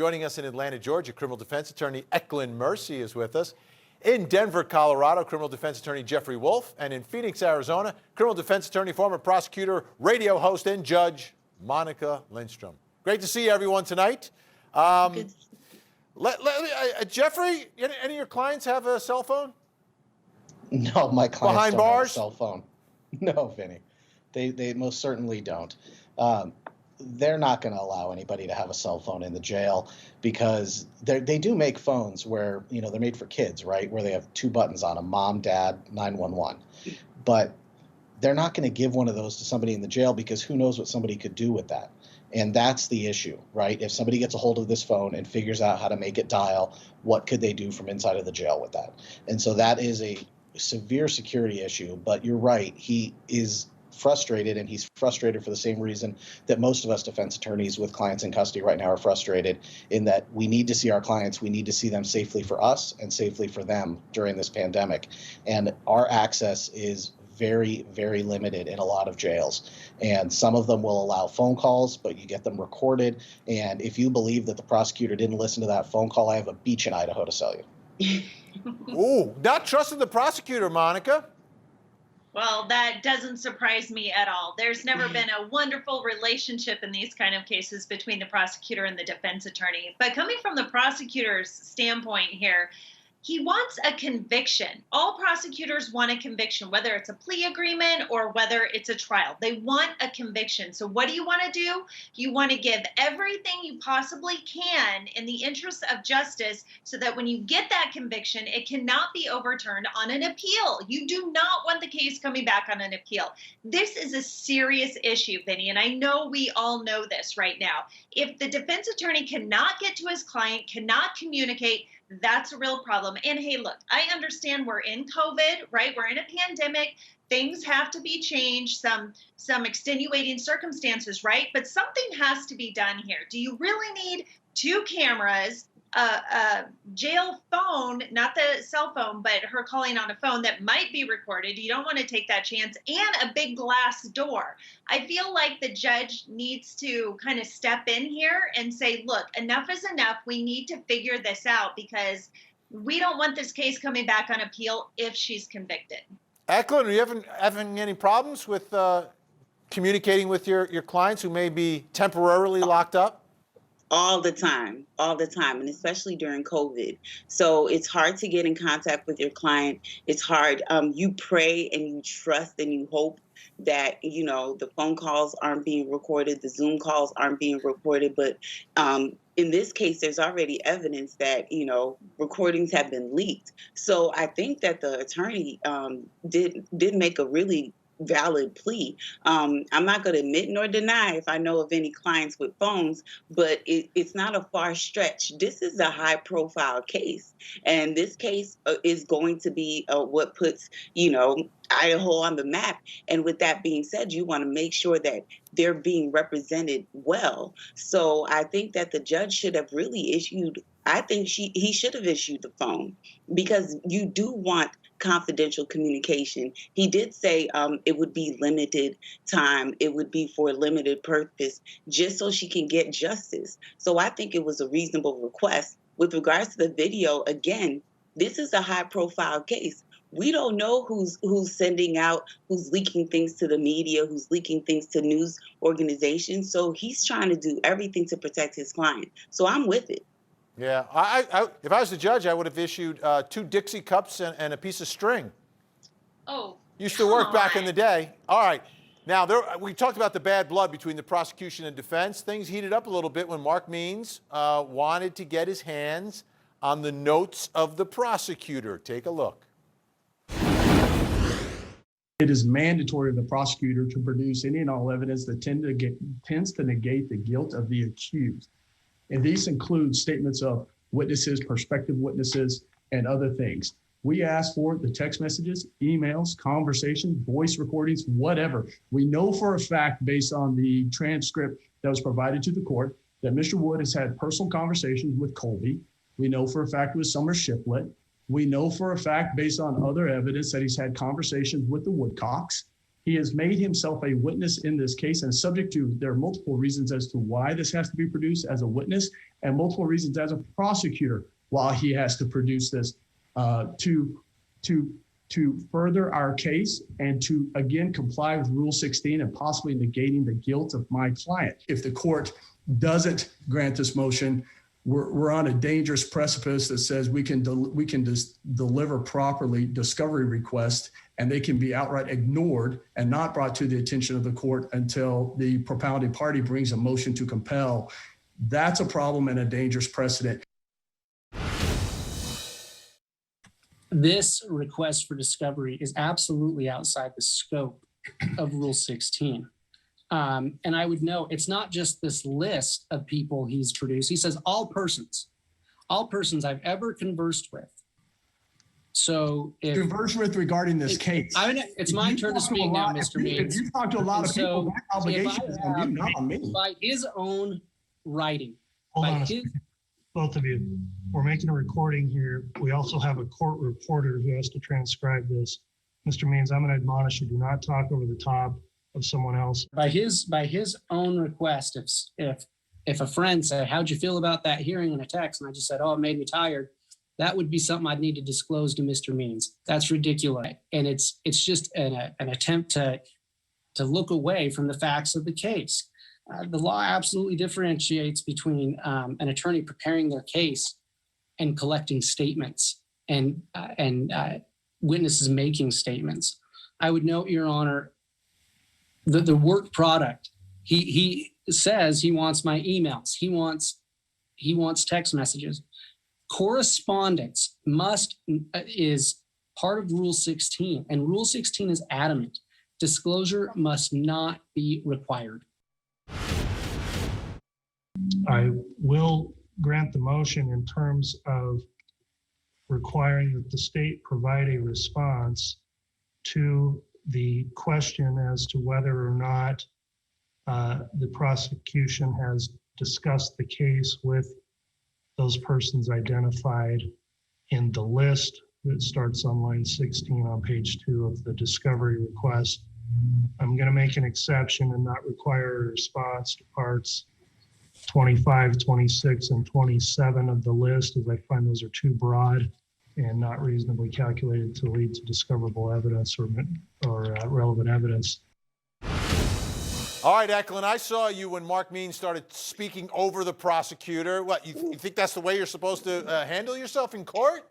Joining us in Atlanta, Georgia, criminal defense attorney Eklund Mercy is with us. In Denver, Colorado, criminal defense attorney Jeffrey Wolf. And in Phoenix, Arizona, criminal defense attorney, former prosecutor, radio host, and judge Monica Lindstrom. Great to see everyone tonight. Jeffrey, any of your clients have a cell phone? No, my clients Behind don't bars? have a cell phone. No, Vinny. They most certainly don't. They're not going to allow anybody to have a cell phone in the jail because they do make phones where, you know, they're made for kids, right? Where they have two buttons on them, mom, dad, 911. But they're not going to give one of those to somebody in the jail because who knows what somebody could do with that. And that's the issue, right? If somebody gets a hold of this phone and figures out how to make it dial, what could they do from inside of the jail with that? And so that is a severe security issue. But you're right, he is frustrated, and he's frustrated for the same reason that most of us defense attorneys with clients in custody right now are frustrated, in that we need to see our clients, we need to see them safely for us and safely for them during this pandemic. And our access is very, very limited in a lot of jails. And some of them will allow phone calls, but you get them recorded. And if you believe that the prosecutor didn't listen to that phone call, I have a beach in Idaho to sell you. Ooh, not trusting the prosecutor, Monica. Well, that doesn't surprise me at all. There's never been a wonderful relationship in these kind of cases between the prosecutor and the defense attorney. But coming from the prosecutor's standpoint here, he wants a conviction. All prosecutors want a conviction, whether it's a plea agreement or whether it's a trial. They want a conviction. So what do you want to do? You want to give everything you possibly can in the interest of justice so that when you get that conviction, it cannot be overturned on an appeal. You do not want the case coming back on an appeal. This is a serious issue, Vinny, and I know we all know this right now. If the defense attorney cannot get to his client, cannot communicate, that's a real problem. And hey, look, I understand we're in COVID, right? We're in a pandemic. Things have to be changed, some extenuating circumstances, right? But something has to be done here. Do you really need two cameras, a jail phone, not the cell phone, but her calling on a phone that might be recorded? You don't want to take that chance, and a big glass door. I feel like the judge needs to kind of step in here and say, look, enough is enough. We need to figure this out because we don't want this case coming back on appeal if she's convicted. Eklund, are you having any problems with communicating with your clients who may be temporarily locked up? All the time, and especially during COVID. So it's hard to get in contact with your client. It's hard. You pray and you trust and you hope that, you know, the phone calls aren't being recorded, the Zoom calls aren't being recorded. But in this case, there's already evidence that, you know, recordings have been leaked. So I think that the attorney did make a really valid plea. I'm not going to admit nor deny if I know of any clients with phones, but it's not a far stretch. This is a high profile case, and this case is going to be what puts, you know, Idaho on the map. And with that being said, you want to make sure that they're being represented well. So I think that the judge should have really issued, I think he should have issued the phone, because you do want confidential communication. He did say it would be limited time. It would be for a limited purpose, just so she can get justice. So I think it was a reasonable request. With regards to the video, again, this is a high profile case. We don't know who's sending out, who's leaking things to the media, who's leaking things to news organizations. So he's trying to do everything to protect his client. So I'm with it. Yeah, if I was the judge, I would have issued 2 Dixie cups and a piece of string. Oh, used to work back in the day. All right, now we talked about the bad blood between the prosecution and defense. Things heated up a little bit when Mark Means wanted to get his hands on the notes of the prosecutor. Take a look. It is mandatory of the prosecutor to produce any and all evidence that tends to negate the guilt of the accused. And these include statements of witnesses, prospective witnesses, and other things. We ask for the text messages, emails, conversations, voice recordings, whatever. We know for a fact, based on the transcript that was provided to the court, that Mr. Wood has had personal conversations with Colby. We know for a fact with Summer Shiplet. We know for a fact, based on other evidence, that he's had conversations with the Woodcocks. He has made himself a witness in this case and subject to, there are multiple reasons as to why this has to be produced as a witness and multiple reasons as a prosecutor why he has to produce this to further our case and to, again, comply with Rule 16 and possibly negating the guilt of my client. If the court doesn't grant this motion, we're on a dangerous precipice that says we can deliver properly discovery requests and they can be outright ignored and not brought to the attention of the court until the propounding party brings a motion to compel. That's a problem and a dangerous precedent. This request for discovery is absolutely outside the scope of Rule 16. And I would note, it's not just this list of people he's produced. He says all persons I've ever conversed with. So if Converse with regarding this case. It's my turn to speak now, Mr. Means. If you talk to a lot of people, that obligation is on you, not on me. By his own writing, Hold on a second. Both of you, we're making a recording here. We also have a court reporter who has to transcribe this. Mr. Means, I'm going to admonish you, do not talk over the top of someone else. by his own request, if a friend said, "How'd you feel about that hearing?" in a text, and I just said, "Oh, it made me tired," that would be something I'd need to disclose to Mr. Means. That's ridiculous, and it's just an attempt to look away from the facts of the case. The law absolutely differentiates between an attorney preparing their case and collecting statements and witnesses making statements. I would note, Your Honor, the work product. He says he wants my emails. He wants text messages. Correspondence is part of Rule 16, and Rule 16 is adamant. Disclosure must not be required. I will grant the motion in terms of requiring that the state provide a response to the question as to whether or not the prosecution has discussed the case with those persons identified in the list that starts on line 16 on page 2 of the discovery request. I'm going to make an exception and not require a response to parts 25, 26, and 27 of the list, as I find those are too broad and not reasonably calculated to lead to discoverable evidence or relevant evidence. All right, Eklund, I saw you when Mark Means started speaking over the prosecutor. What, you think that's the way you're supposed to handle yourself in court?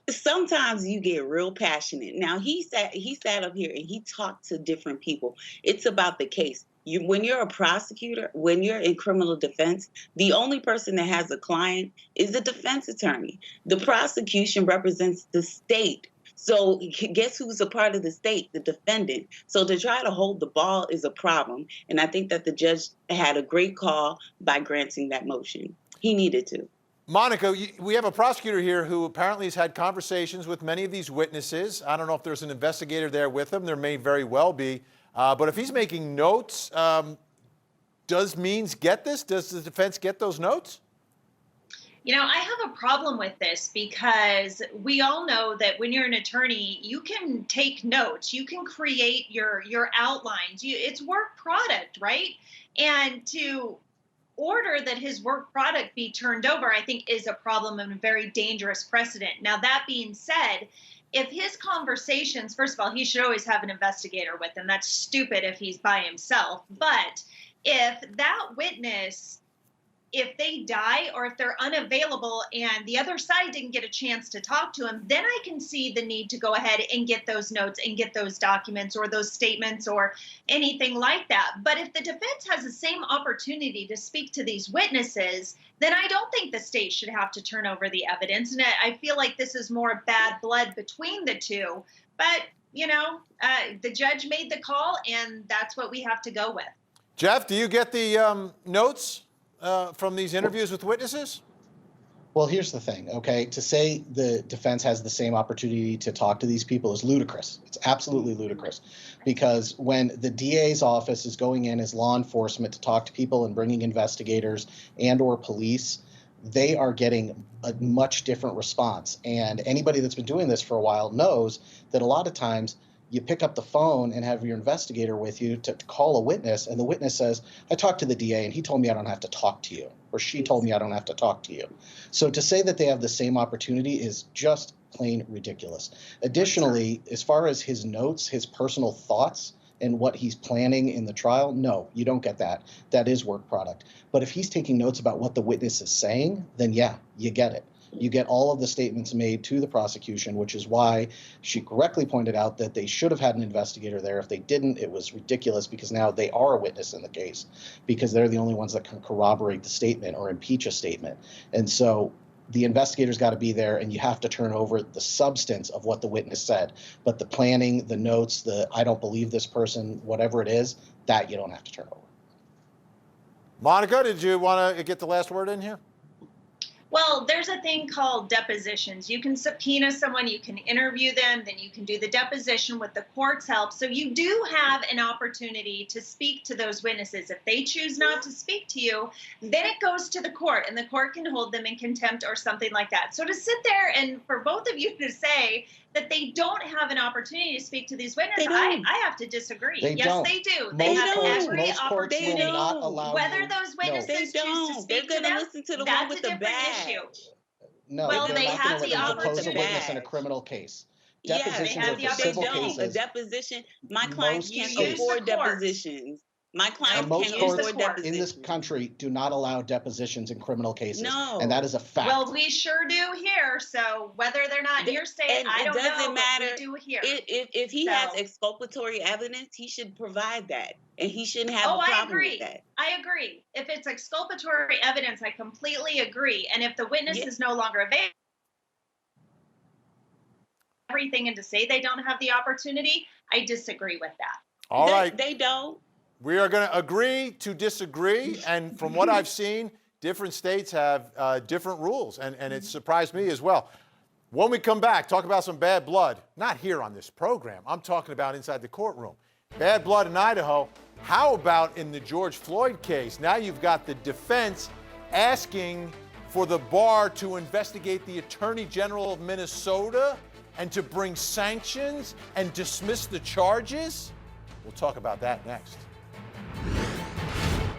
Sometimes you get real passionate. Now he sat up here and he talked to different people. It's about the case. When you're a prosecutor, when you're in criminal defense, the only person that has a client is the defense attorney. The prosecution represents the state. So guess who's a part of the state? The defendant. So to try to hold the ball is a problem. And I think that the judge had a great call by granting that motion. He needed to. Monica, we have a prosecutor here who apparently has had conversations with many of these witnesses. I don't know if there's an investigator there with him. There may very well be. But if he's making notes, does Means get this? Does the defense get those notes? You know, I have a problem with this because we all know that when you're an attorney, you can take notes, you can create your outlines. It's work product, right? And to order that his work product be turned over, I think is a problem and a very dangerous precedent. Now, that being said, if his conversations, first of all, he should always have an investigator with him. That's stupid if he's by himself. But if that witness, if they die or if they're unavailable and the other side didn't get a chance to talk to him, then I can see the need to go ahead and get those notes and get those documents or those statements or anything like that. But if the defense has the same opportunity to speak to these witnesses, then I don't think the state should have to turn over the evidence. And I feel like this is more bad blood between the two. But, you know, the judge made the call, and that's what we have to go with. Jeff, do you get the notes from these interviews with witnesses? Well, here's the thing, okay? To say the defense has the same opportunity to talk to these people is ludicrous. It's absolutely ludicrous. Because when the DA's office is going in as law enforcement to talk to people and bringing investigators and or police, they are getting a much different response. And anybody that's been doing this for a while knows that a lot of times you pick up the phone and have your investigator with you to call a witness, and the witness says, I talked to the DA and he told me I don't have to talk to you, or she told me I don't have to talk to you. So to say that they have the same opportunity is just plain ridiculous. Additionally, as far as his notes, his personal thoughts, and what he's planning in the trial, no, you don't get that. That is work product. But if he's taking notes about what the witness is saying, then yeah, you get it. You get all of the statements made to the prosecution, which is why she correctly pointed out that they should have had an investigator there. If they didn't, it was ridiculous, because now they are a witness in the case, because they're the only ones that can corroborate the statement or impeach a statement. And so the investigator's got to be there, and you have to turn over the substance of what the witness said. But the planning, the notes, the I don't believe this person, whatever it is, that you don't have to turn over. Monica, did you want to get the last word in here? Well, there's a thing called depositions. You can subpoena someone, you can interview them, then you can do the deposition with the court's help. So you do have an opportunity to speak to those witnesses. If they choose not to speak to you, then it goes to the court, and the court can hold them in contempt or something like that. So to sit there and for both of you to say that they don't have an opportunity to speak to these witnesses, I have to disagree. They Yes, don't. they do. Most They have courts, every most courts opportunity. will not allow Whether you. those No. witnesses They choose to don't. speak They're to gonna them, listen to the that's one with a the different badge. issue. No, Well, they're they not have going the to depose a opportunity. witness in a criminal case. Yes, Depositions they have are the for but they civil opportunity. don't. A cases. deposition, my clients Most can't states- afford Use the court. depositions. My clients And most can't use the courts afford court. in this depositions. country do not allow depositions in criminal cases. No. And that is a fact. Well, we sure do here. So whether they're not in your state, And I it don't doesn't know, matter but we do here. If he has So- exculpatory evidence, he should provide that, and he shouldn't have Oh, a I problem agree. with that. I agree. If it's exculpatory evidence, I completely agree. And if the witness Yeah. is no longer available, everything, and to say they don't have the opportunity, I disagree with that. All right. They don't. We are going to agree to disagree. And from what I've seen, different states have different rules. And it surprised me as well. When we come back, talk about some bad blood. Not here on this program. I'm talking about inside the courtroom. Bad blood in Idaho. How about in the George Floyd case? Now you've got the defense asking for the bar to investigate the Attorney General of Minnesota and to bring sanctions and dismiss the charges. We'll talk about that next.